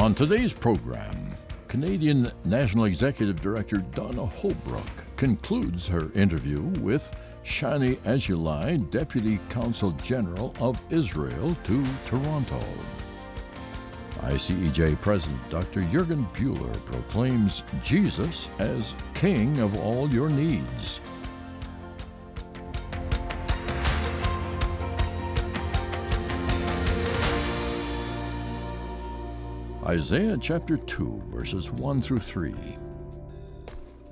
On today's program, Canadian National Executive Director Donna Holbrook concludes her interview with Shani Azulai, Deputy Consul General of Israel to Toronto. ICEJ President Dr. Jürgen Bühler proclaims Jesus as King of all your needs. Isaiah chapter 2, verses 1 through 3.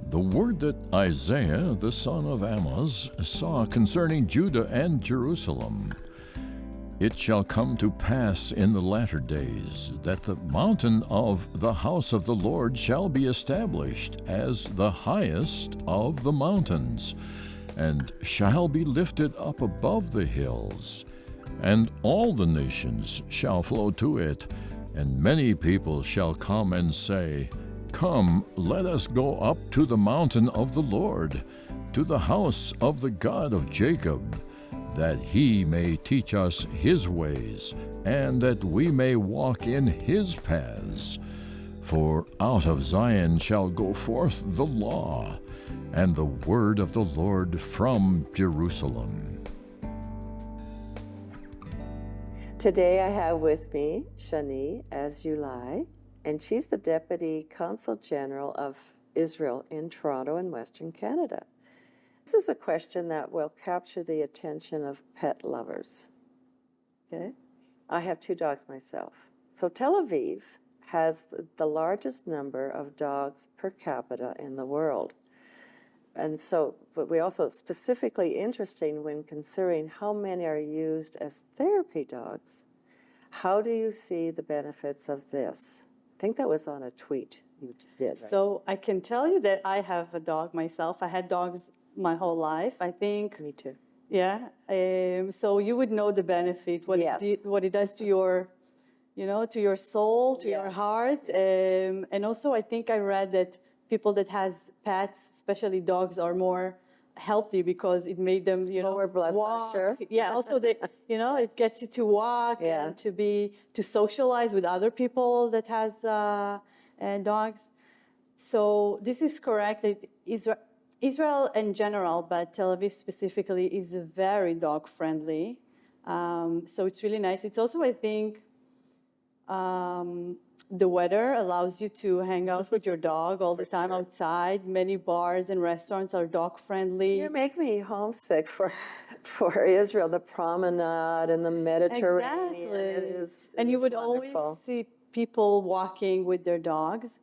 The word that Isaiah, the son of Amoz, saw concerning Judah and Jerusalem. It shall come to pass in the latter days that the mountain of the house of the Lord shall be established as the highest of the mountains, and shall be lifted up above the hills, and all the nations shall flow to it. And many people shall come and say, Come, let us go up to the mountain of the Lord, to the house of the God of Jacob, that he may teach us his ways, and that we may walk in his paths. For out of Zion shall go forth the law, and the word of the Lord from Jerusalem. Today I have with me Shani Azulai, and she's the Deputy Consul General of Israel in Toronto in Western Canada. This is a question that will capture the attention of pet lovers. Okay? I have 2 dogs myself. So Tel Aviv has the largest number of dogs per capita in the world. And so, but we also specifically interesting when considering how many are used as therapy dogs. How do you see the benefits of this? I think that was on a tweet you did. Right? So I can tell you that I have a dog myself. I had dogs my whole life, I think. Me too. Yeah. So you would know the benefit, what, Yes. what it does to your, to your soul, to your heart. And also I think I read that people that has pets, especially dogs, are more healthy because it made them, lower blood pressure. Yeah, also they, it gets you to walk and to socialize with other people that has dogs. So this is correct. Israel in general, but Tel Aviv specifically, is very dog friendly. So it's really nice. It's also, I think, the weather allows you to hang out with your dog all the time outside. Many bars and restaurants are dog friendly. You make me homesick for Israel, the promenade and the Mediterranean. Exactly. And you would always see people walking with their dogs.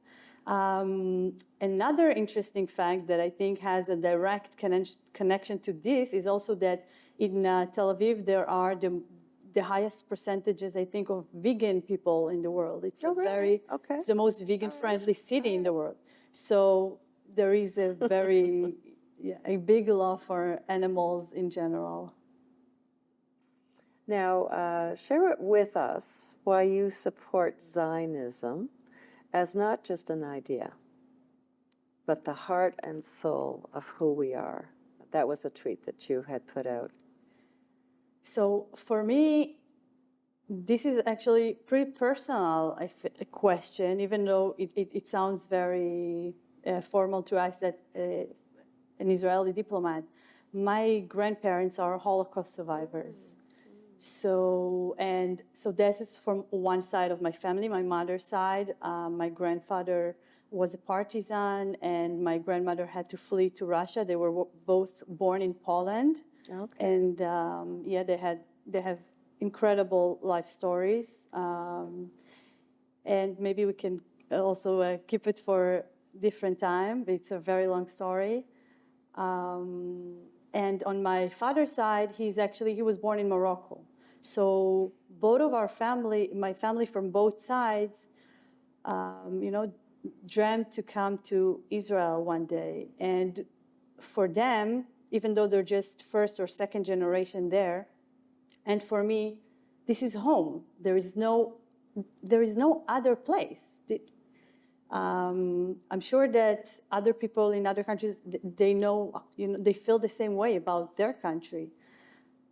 Another interesting fact that I think has a direct connection to this is also that in Tel Aviv there are the highest percentages, I think, of vegan people in the world. It's it's the most vegan-friendly city in the world. So there is a very a big love for animals in general. Now, share it with us why you support Zionism as not just an idea, but the heart and soul of who we are. That was a tweet that you had put out. So for me, this is actually pretty personal a question, even though it sounds very formal to us that an Israeli diplomat. My grandparents are Holocaust survivors. So this is from one side of my family, my mother's side. My grandfather was a partisan, and my grandmother had to flee to Russia. They were both born in Poland. Okay. And they have incredible life stories, and maybe we can also keep it for different time. It's a very long story. And on my father's side, he was born in Morocco. So both of my family from both sides, dreamt to come to Israel one day. And for them, even though they're just first or second generation there, and for me, this is home. There is no other place. I'm sure that other people in other countries, they know, they feel the same way about their country.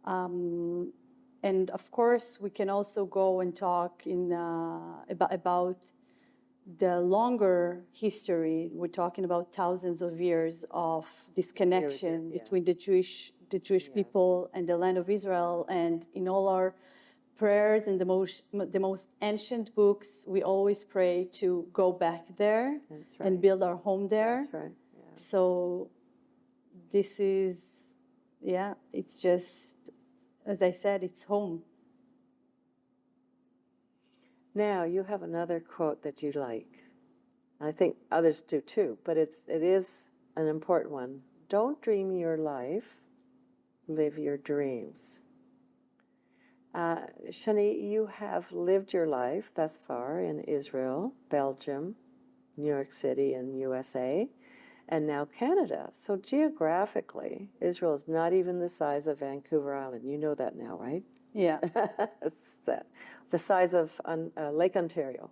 And of course, we can also go and talk about the longer history, we're talking about thousands of years of this connection between the Jewish people and the land of Israel. And in all our prayers and the most ancient books, we always pray to go back there and build our home there. That's right. Yeah. So this is, it's just, as I said, it's home. Now, you have another quote that you like. I think others do too, but it is an important one. Don't dream your life, live your dreams. Shani, you have lived your life thus far in Israel, Belgium, New York City, and USA, and now Canada. So geographically, Israel is not even the size of Vancouver Island. You know that now, right? Yeah. It's the size of Lake Ontario.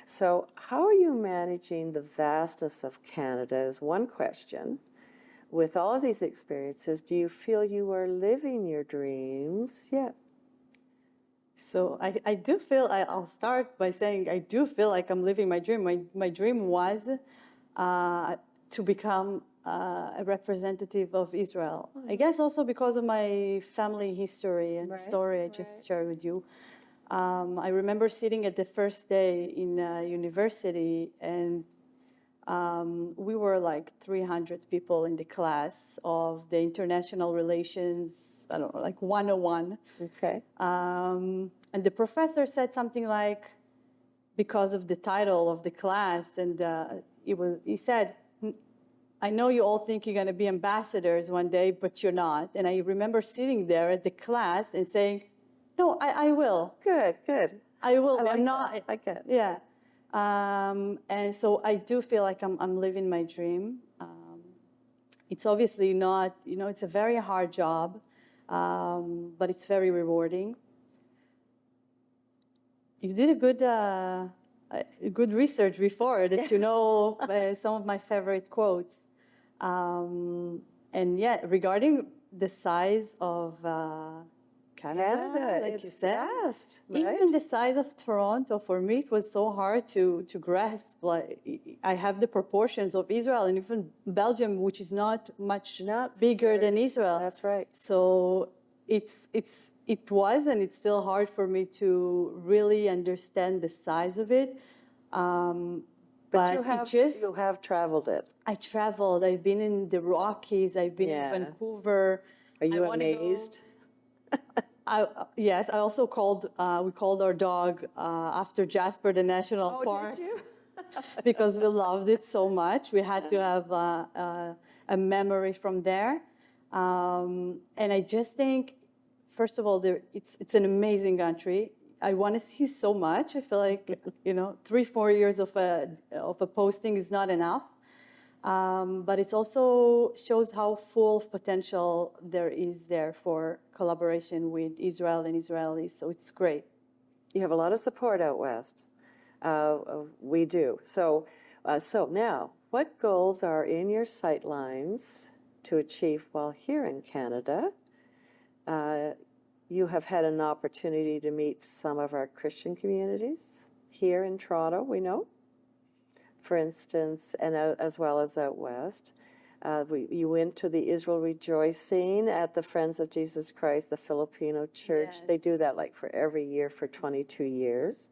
So how are you managing the vastness of Canada is one question. With all of these experiences, do you feel you are living your dreams yet? So I do feel, I'll start by saying I do feel like I'm living my dream. My dream was to become a representative of Israel. I guess also because of my family history and story I just shared with you. I remember sitting at the first day in university, and we were like 300 people in the class of the international relations, I don't know, like 101. Okay. And the professor said something like, because of the title of the class, and he said, I know you all think you're going to be ambassadors one day, but you're not. And I remember sitting there at the class and saying, no, I will. Good. I will. I'm not. I get it. Yeah. And so I do feel like I'm living my dream. It's obviously not, it's a very hard job, but it's very rewarding. You did a good research before that you know some of my favorite quotes. And regarding the size of Canada, like you said, vast, right? even the size of Toronto, for me, it was so hard to grasp. Like, I have the proportions of Israel and even Belgium, which is not bigger than Israel. That's right. So it was, and it's still hard for me to really understand the size of it. But you have traveled it. I traveled. I've been in the Rockies. I've been in Vancouver. Are you amazed? Yes, I also we called our dog after Jasper, the national park. Did you? Because we loved it so much. We had to have a memory from there. And I just think, first of all, it's an amazing country. I want to see so much. I feel like 3-4 years of a posting is not enough. But it also shows how full of potential there is there for collaboration with Israel and Israelis. So it's great. You have a lot of support out west. We do. So now, what goals are in your sightlines to achieve while here in Canada? You have had an opportunity to meet some of our Christian communities here in Toronto, we know. For instance, and as well as out west. You went to the Israel Rejoicing at the Friends of Jesus Christ, the Filipino church. Yes. They do that like for every year for 22 years.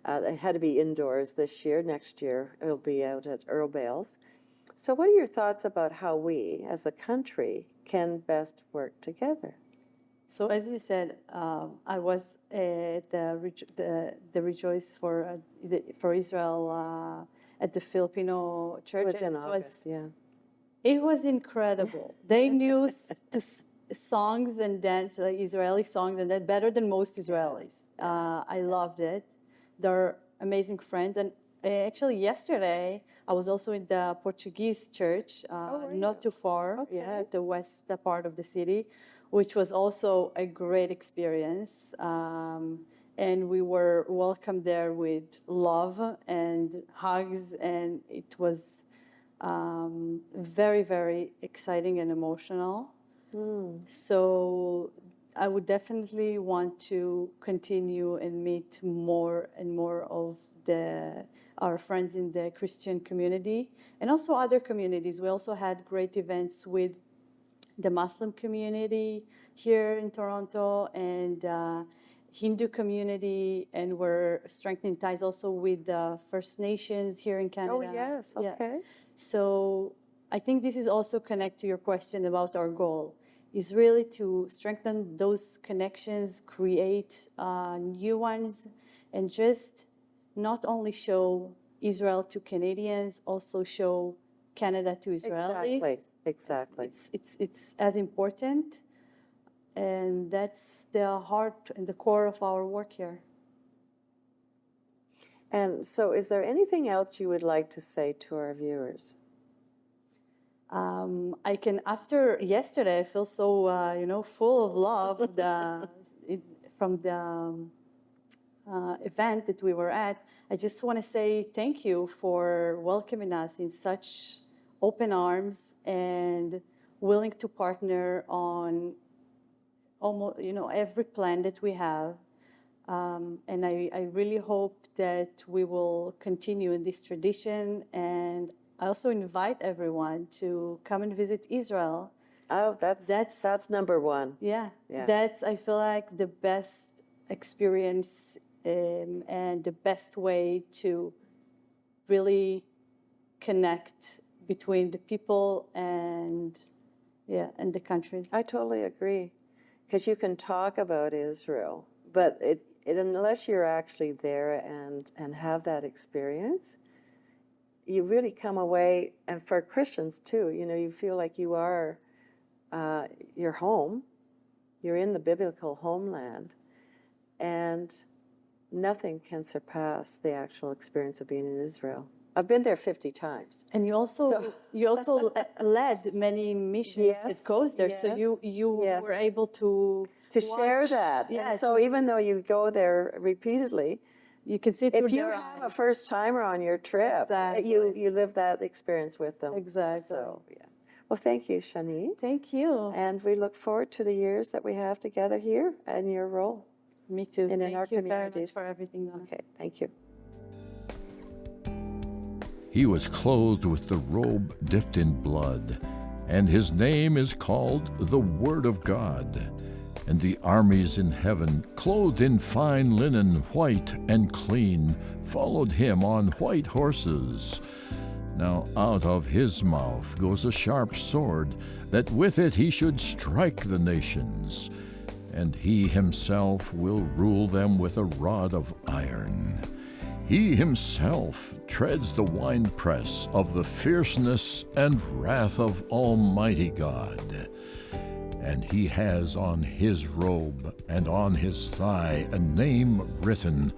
It had to be indoors this year. Next year, it'll be out at Earl Bales. So what are your thoughts about how we, as a country, can best work together? So as you said, I was at the Rejoice for Israel at the Filipino church. It was in August, It was incredible. They knew the songs and dance, like Israeli songs, and that better than most Israelis. I loved it. They're amazing friends. And actually yesterday, I was also in the Portuguese church, not too far, at the west part of the city, which was also a great experience. And we were welcomed there with love and hugs, and it was very, very exciting and emotional. So I would definitely want to continue and meet more and more of our friends in the Christian community and also other communities. We also had great events with the Muslim community here in Toronto and Hindu community, and we're strengthening ties also with the First Nations here in Canada. Oh, yes, okay. Yeah. So I think this is also connect to your question about our goal, is really to strengthen those connections, create new ones, and just not only show Israel to Canadians, also show Canada to Israelis. Exactly. It's as important, and that's the heart and the core of our work here. And so is there anything else you would like to say to our viewers? I can, after yesterday, I feel so, full of love from the event that we were at. I just want to say thank you for welcoming us in such open arms and willing to partner on almost, every plan that we have. And I really hope that we will continue in this tradition. And I also invite everyone to come and visit Israel. Oh, that's number one. Yeah. Yeah. That's, I feel like, the best experience and the best way to really connect between the people and the countries. I totally agree, because you can talk about Israel, but unless you're actually there and have that experience, you really come away, and for Christians too, you feel like you are your home, you're in the biblical homeland, and nothing can surpass the actual experience of being in Israel. I've been there 50 times. And you also led many missions Yes, at Coast there, so you yes. were able to share that. Yeah, And so even though you go there repeatedly, you can see through if you their have eyes. a first timer on your trip, Exactly. you live that experience with them. Exactly. So yeah. Well, thank you, Shani. Thank you. And we look forward to the years that we have together here and your role. Me too. And in Thank our you very communities. much for everything. Donna. Okay, thank you. He was clothed with the robe dipped in blood, and his name is called the Word of God. And the armies in heaven, clothed in fine linen, white and clean, followed him on white horses. Now out of his mouth goes a sharp sword, that with it he should strike the nations, and he himself will rule them with a rod of iron. He himself treads the winepress of the fierceness and wrath of Almighty God. And he has on his robe and on his thigh a name written,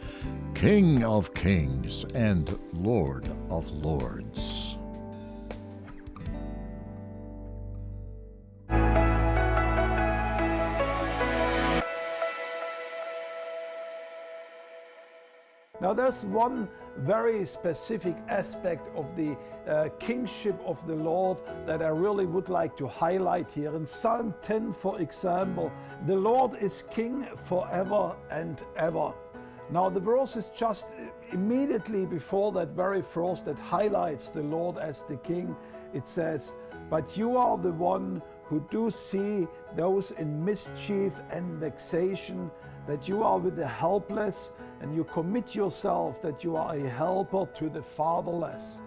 King of Kings and Lord of Lords. Now there's one very specific aspect of the kingship of the Lord that I really would like to highlight here. In Psalm 10, for example, the Lord is king forever and ever. Now the verse is just immediately before that very verse that highlights the Lord as the king. It says, but you are the one who do see those in mischief and vexation, that you are with the helpless, and you commit yourself that you are a helper to the fatherless.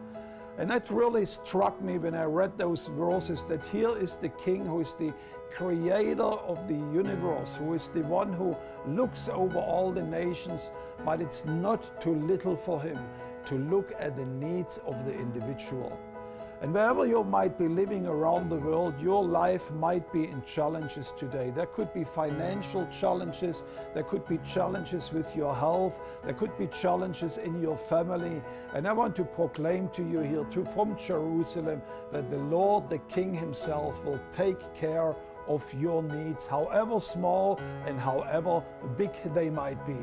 And that really struck me when I read those verses, that here is the king who is the creator of the universe, who is the one who looks over all the nations, but it's not too little for him to look at the needs of the individual. And wherever you might be living around the world, your life might be in challenges today. There could be financial challenges, there could be challenges with your health, there could be challenges in your family. And I want to proclaim to you here too from Jerusalem that the Lord, the King himself, will take care of your needs, however small and however big they might be.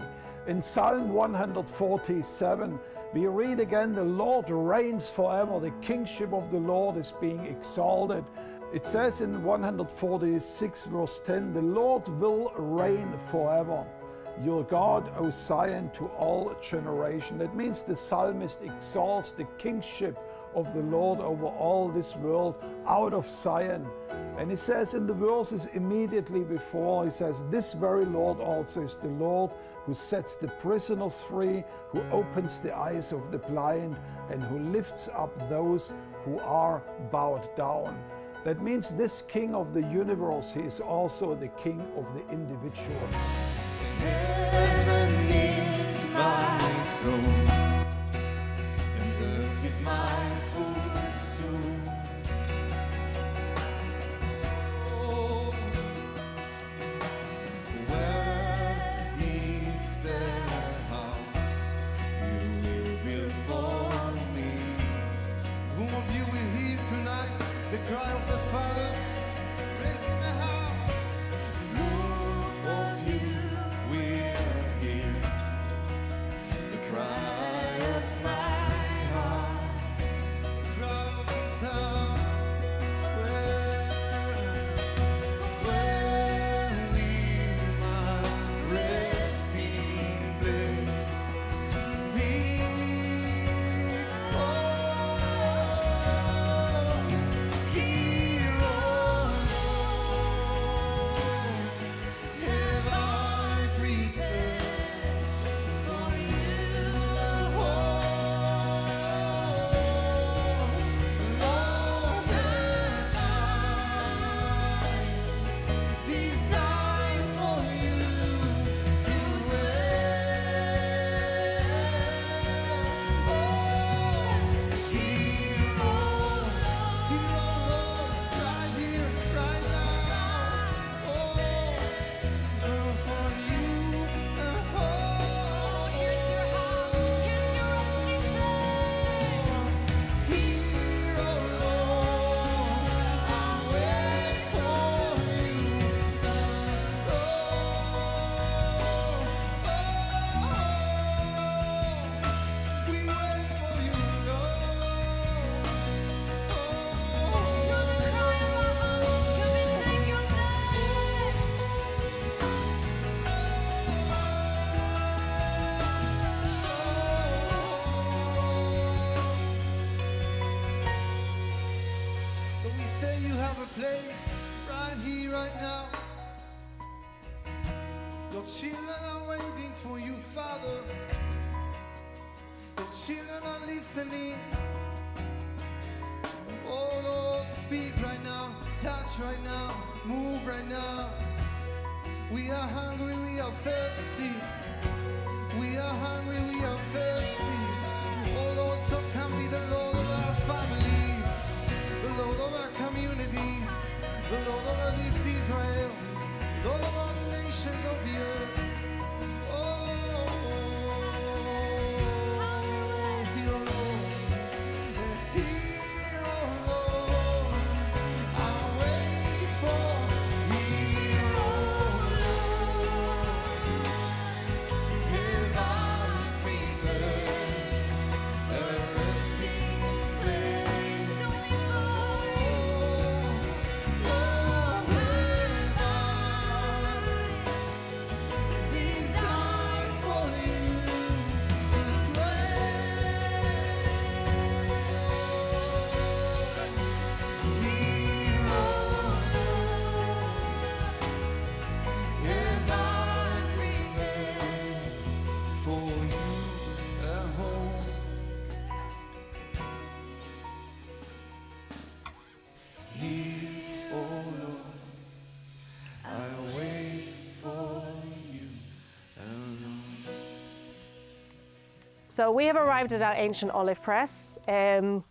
In Psalm 147, we read again, the Lord reigns forever. The kingship of the Lord is being exalted. It says in 146 verse 10, the Lord will reign forever. your God, O Zion, to all generation. That means the psalmist exalts the kingship of the Lord over all this world out of Zion. And he says in the verses immediately before, he says, this very Lord also is the Lord who sets the prisoners free, who opens the eyes of the blind, and who lifts up those who are bowed down. That means this King of the universe, he is also the King of the individual. Heaven is my throne, and earth is my footstool. Oh, where is the house you will build for me? Whom of you will hear tonight the cry of the Father? Raise in the house. Who of you will hear the cry of my heart, the cry of his heart? Where will my resting place be? Oh, here, oh Lord, have I prepared for you a home? Lord, have I designed for you to dwell? Oh, here, oh Lord, right here, right now. Oh, for you a home. Here's your house, here's your resting place. Here, oh Lord, I'll wait for you. We wait for you, Lord. You're the cry of our heart. Come and take your place. So we say you have a place right here, right now. Your children are waiting for you, Father. Your children are listening. Oh Lord, speak right now, touch right now, move right now. We are hungry, we are thirsty. We are hungry, we are thirsty. Oh Lord, so come be the Lord of our families, the Lord of our communities, the Lord of our this Israel, Lord of all the nations of the earth. Oh, here, oh Lord, here, oh Lord, I'll wait for here, oh Lord, have I prepared a resting place? Oh, have I designed for you to dwell? Here, oh Lord, have I prepared for you a home? Here, oh Lord, I wait for you alone. So we have arrived at our ancient olive press, the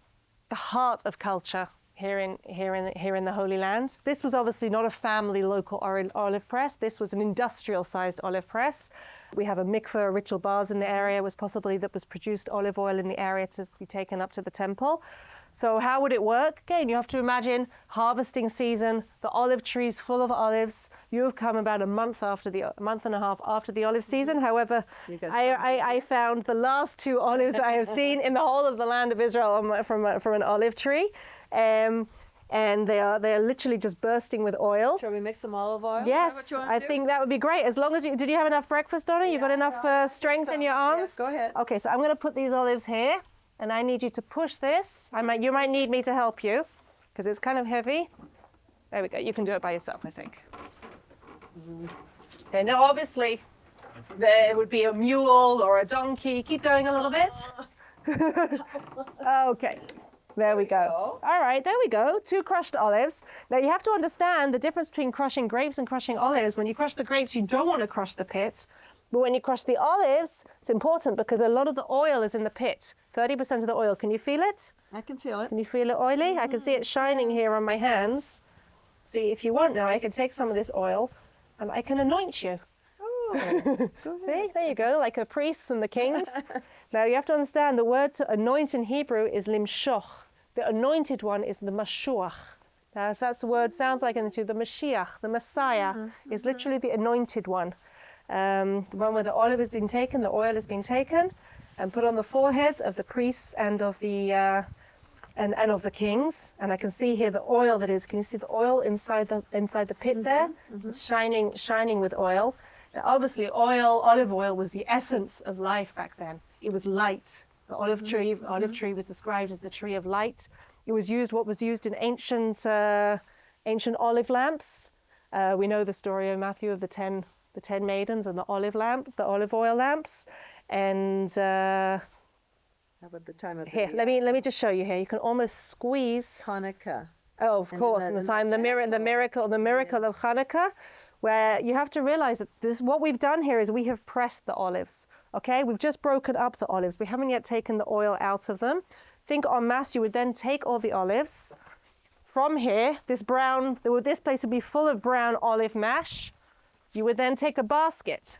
heart of culture here in the Holy Land. This was obviously not a family local olive press. This was an industrial-sized olive press. We have a mikveh, ritual baths in the area, was produced olive oil in the area to be taken up to the temple. So how would it work? Again, you have to imagine harvesting season, the olive trees full of olives. You have come about a month and a half after the olive season. However, I found the last 2 olives that I have seen in the whole of the land of Israel from an olive tree. and they're literally just bursting with oil. Shall we mix some olive oil? Yes, I think that would be great. As long as did you have enough breakfast, Donna? You got enough strength in your arms? Yes, go ahead. Okay, so I'm going to put these olives here, and I need you to push this. You might need me to help you, because it's kind of heavy. There we go. You can do it by yourself, I think. Okay, now obviously there would be a mule or a donkey. Keep going a little bit. Okay. There we go. All right, there we go. 2 crushed olives. Now you have to understand the difference between crushing grapes and crushing olives. When you crush the grapes, you don't want to crush the pit. But when you crush the olives, it's important because a lot of the oil is in the pit. 30% of the oil. Can you feel it? I can feel it. Can you feel it oily? I can see it shining here on my hands. See, if you want now, I can take some of this oil and I can anoint you. Oh, See, there you go, like the priests and the kings. Now you have to understand the word to anoint in Hebrew is limshoch. The anointed one is the Mashuach. Now if that's the word sounds like into the Mashiach, the Messiah, is literally the anointed one. The one where the olive has been taken, the oil has been taken, and put on the foreheads of the priests and of the and of the kings. And I can see here the oil that is. Can you see the oil inside the pit there? It's shining with oil. Now, obviously, olive oil was the essence of life back then. It was light. The olive tree was described as the tree of light. It was used, what was used in ancient olive lamps. We know the story of Matthew of the 10 maidens and the olive oil lamps. And how about the time of here, let me just show you here. You can almost squeeze. Hanukkah. Oh, of course, in the time the miracle of Hanukkah, where you have to realize that what we've done here is we have pressed the olives. Okay, we've just broken up the olives. We haven't yet taken the oil out of them. Think en masse, you would then take all the olives from here. This place would be full of brown olive mash. You would then take a basket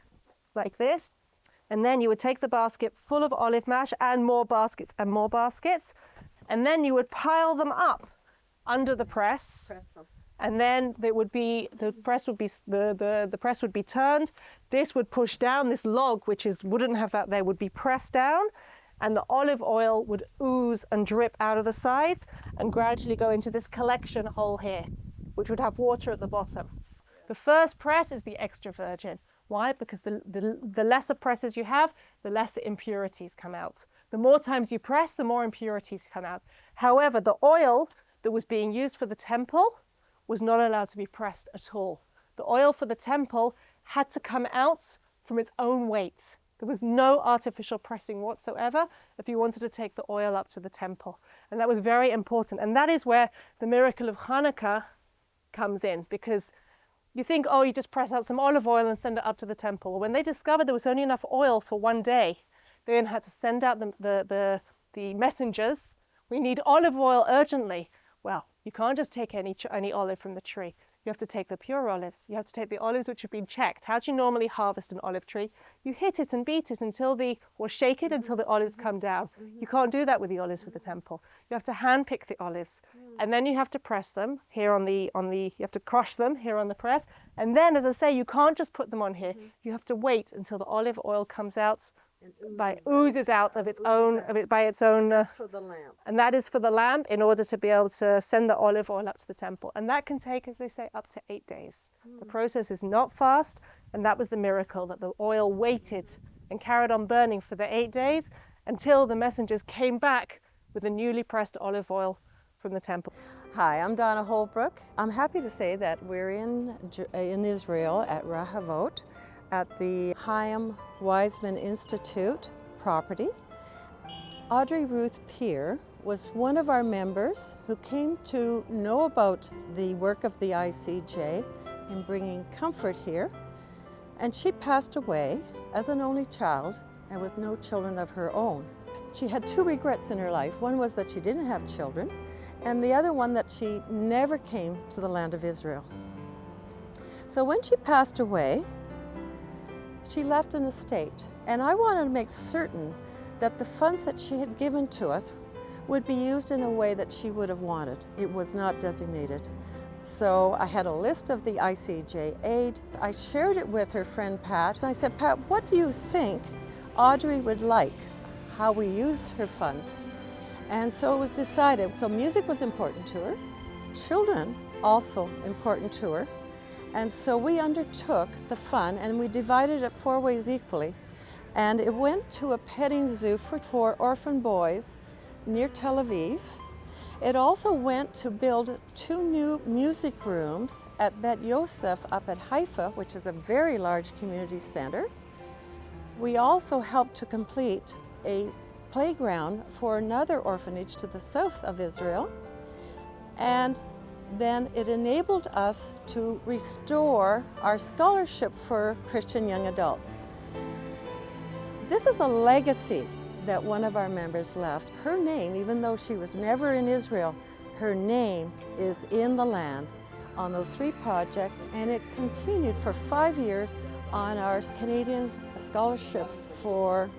like this, and then you would take the basket full of olive mash and more baskets, and then you would pile them up under the press. And then the press would be turned. This would push down this log, wouldn't have that there, would be pressed down, and the olive oil would ooze and drip out of the sides and gradually go into this collection hole here, which would have water at the bottom. The first press is the extra virgin. Why? Because the lesser presses you have, the lesser impurities come out. The more times you press, the more impurities come out. However, the oil that was being used for the temple was not allowed to be pressed at all. The oil for the temple had to come out from its own weight. There was no artificial pressing whatsoever if you wanted to take the oil up to the temple. And that was very important. And that is where the miracle of Hanukkah comes in, because you think, oh, you just press out some olive oil and send it up to the temple. Well, when they discovered there was only enough oil for one day, they then had to send out the messengers. We need olive oil urgently. Well, you can't just take any olive from the tree. You have to take the pure olives. You have to take the olives which have been checked. How do you normally harvest an olive tree? You hit it and beat it or shake it until the olives come down. You can't do that with the olives for the temple. You have to hand pick the olives, and then you have to press them here you have to crush them here on the press. And then, as I say, you can't just put them on here. You have to wait until the olive oil comes out. Oozes out of its own For the lamp. and that is for the lamp in order to be able to send the olive oil up to the temple, and that can take, as they say, up to 8 days. The process is not fast, and that was the miracle, that the oil waited and carried on burning for the 8 days until the messengers came back with the newly pressed olive oil from the temple. Hi, I'm Donna Holbrook. I'm happy to say that we're in Israel at Rahavot, at the Chaim Weizmann Institute property. Audrey Ruth Peer was one of our members who came to know about the work of the ICEJ in bringing comfort here, and she passed away as an only child and with no children of her own. She had 2 regrets in her life. One was that she didn't have children, and the other one that she never came to the land of Israel. So when she passed away, she left an estate, and I wanted to make certain that the funds that she had given to us would be used in a way that she would have wanted. It was not designated. So I had a list of the ICEJ aid. I shared it with her friend Pat. I said, Pat, what do you think Audrey would like, how we use her funds? And so it was decided. So music was important to her. children also important to her. And so we undertook the fund and we divided it 4 ways equally. And it went to a petting zoo for orphan boys near Tel Aviv. It also went to build 2 new music rooms at Bet Yosef up at Haifa, which is a very large community center. We also helped to complete a playground for another orphanage to the south of Israel. And then it enabled us to restore our scholarship for Christian young adults. This is a legacy that one of our members left. Her name, even though she was never in Israel, her name is in the land on those 3 projects, and it continued for 5 years on our Canadian scholarship for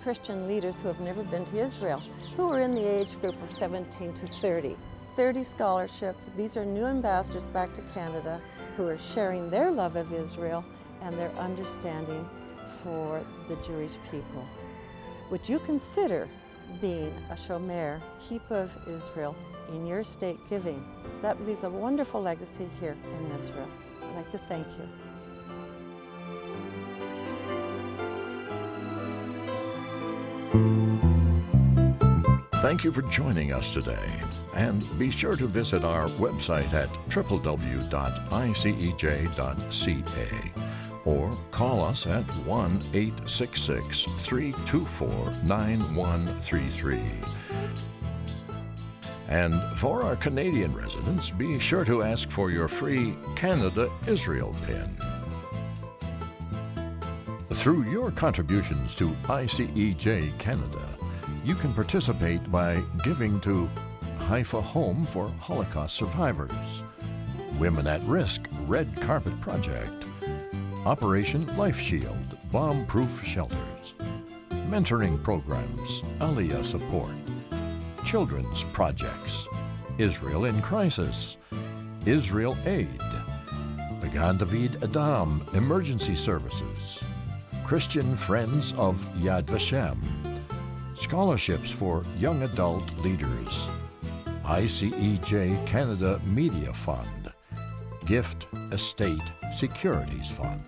Christian leaders who have never been to Israel, who are in the age group of 17 to 30. 30 scholarship. These are new ambassadors back to Canada who are sharing their love of Israel and their understanding for the Jewish people. Would you consider being a shomer, keeper of Israel, in your state giving? That leaves a wonderful legacy here in Israel. I'd like to thank you. Thank you for joining us today. And be sure to visit our website at www.icej.ca or call us at 1-866-324-9133. And for our Canadian residents, be sure to ask for your free Canada-Israel pin. Through your contributions to ICEJ Canada, you can participate by giving to Haifa Home for Holocaust Survivors, Women at Risk Red Carpet Project, Operation Life Shield Bomb-Proof Shelters, Mentoring Programs, Aliyah Support, Children's Projects, Israel in Crisis, Israel Aid, Magan David Adam Emergency Services, Christian Friends of Yad Vashem, Scholarships for Young Adult Leaders, ICEJ Canada Media Fund, Gift Estate Securities Fund.